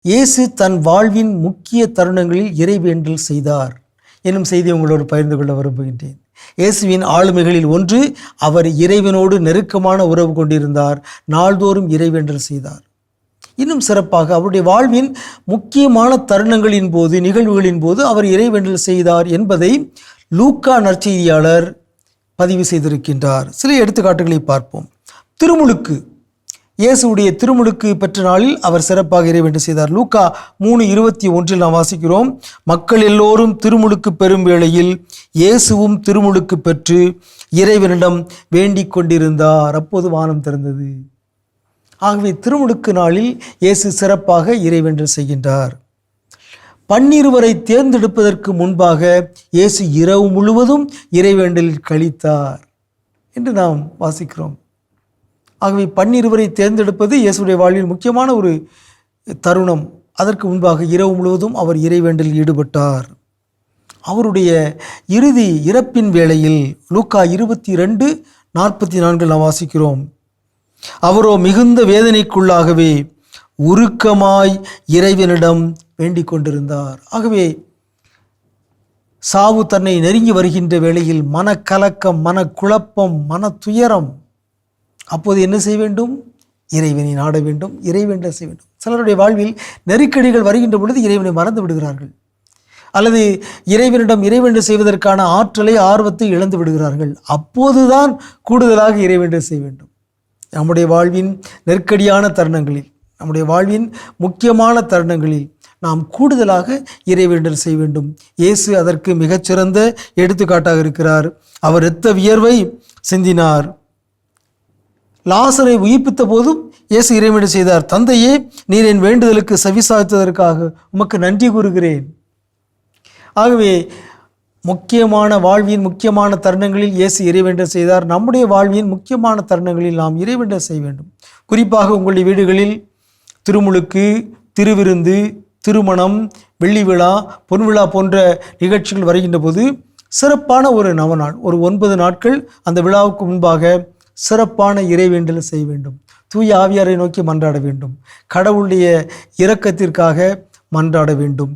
இயேசு தன் வாழ்வின் முக்கிய தருணங்களில் இறைவேண்டல் செய்தார் என்னும் செய்தியை உங்களோடு பகிர்ந்து கொள்ள விரும்புகின்றேன். இயேசுவின் ஆளுமைகளில் ஒன்று, அவர் இறைவனோடு நெருக்கமான உறவு கொண்டிருந்தார். நாள்தோறும் இறைவேண்டல் செய்தார். இன்னும் சிறப்பாக அவருடைய வாழ்வின் முக்கியமான தருணங்களின் போது, நிகழ்வுகளின் போது அவர் இறைவேண்டல் செய்தார் என்பதை லூக்கா நற்செய்தியாளர் பதிவு செய்திருக்கின்றார். சில எடுத்துக்காட்டுகளை பார்ப்போம். திருமுழுக்கு, இயேசுடைய திருமுழுக்கு பெற்ற நாளில் அவர் சிறப்பாக இறைவேண்டல் செய்தார். லூக்கா 3:21 நாம் வாசிக்கிறோம், மக்கள் எல்லோரும் திருமுழுக்கு பெறும் வேளையில் இயேசுவும் திருமுழுக்கு பெற்று இறைவனிடம் வேண்டிக் கொண்டிருந்தார். அப்போது வானம் திறந்தது. ஆகவே திருமுழுக்கு நாளில் இயேசு சிறப்பாக இறைவேண்டல் செய்கின்றார். 12 தேர்ந்தெடுப்பதற்கு முன்பாக இயேசு இரவு முழுவதும் இறைவேண்டலில் கழித்தார் என்று நாம் வாசிக்கிறோம். ஆகவே 12 தேர்ந்தெடுப்பது இயேசுடைய வாழ்வில் முக்கியமான ஒரு தருணம். அதற்கு முன்பாக இரவு முழுவதும் அவர் இறைவேண்டலில் ஈடுபட்டார். அவருடைய இறுதி இறப்பின் வேளையில் லூக்கா 22:44 நாம் வாசிக்கிறோம், அவரோ மிகுந்த வேதனைக்குள்ளாகவே உருக்கமாய் இறைவனிடம் வேண்டிக் கொண்டிருந்தார். ஆகவே சாவு தன்னை நெருங்கி வருகின்ற வேளையில் மனக்கலக்கம், மனக்குழப்பம், மன துயரம், அப்போது என்ன செய்ய வேண்டும்? இறைவனை நாட வேண்டும், இறைவேண்டல் செய்ய வேண்டும். சிலருடைய வாழ்வில் நெருக்கடிகள் வருகின்ற பொழுது இறைவனை மறந்து விடுகிறார்கள், அல்லது இறைவனிடம் இறைவேண்டல் செய்வதற்கான ஆற்றலை, ஆர்வத்தை இழந்து விடுகிறார்கள். அப்போதுதான் கூடுதலாக இறைவேண்டல் செய்ய வேண்டும். நம்முடைய வாழ்வின் நெருக்கடியான தருணங்களில், நம்முடைய வாழ்வின் முக்கியமான தருணங்களில் நாம் கூடுதலாக இறைவேண்டல் செய்ய வேண்டும். இயேசு அதற்கு மிகச்சிறந்த எடுத்துக்காட்டாக இருக்கிறார். அவர் இரத்த வியர்வை சிந்தினார். லாசரை உயிர்ப்பித்த போதும் இயேசு இறைவேண்டல் செய்தார். தந்தையே, நீர் என் வேண்டுதலுக்கு செவிசாய்த்ததற்காக உமக்கு நன்றி கூறுகிறேன். ஆகவே முக்கியமான வாழ்வின் முக்கியமான தருணங்களில் இயேசு இறைவேண்டல் செய்தார். நம்முடைய வாழ்வின் முக்கியமான தருணங்களில் நாம் இறைவேண்டல் செய்ய வேண்டும். குறிப்பாக உங்களுடைய வீடுகளில் திருமுழுக்கு, திருவிருந்து, திருமணம், வெள்ளி விழா, பொன் விழா போன்ற நிகழ்ச்சிகள் வருகின்ற போது சிறப்பான ஒரு நவநாள், ஒரு 9 நாட்கள் அந்த விழாவுக்கு முன்பாக சிறப்பான இறைவேண்டல் செய்ய வேண்டும். தூய ஆவியாரை நோக்கி மன்றாட வேண்டும். கடவுளுடைய இரக்கத்திற்காக மன்றாட வேண்டும்.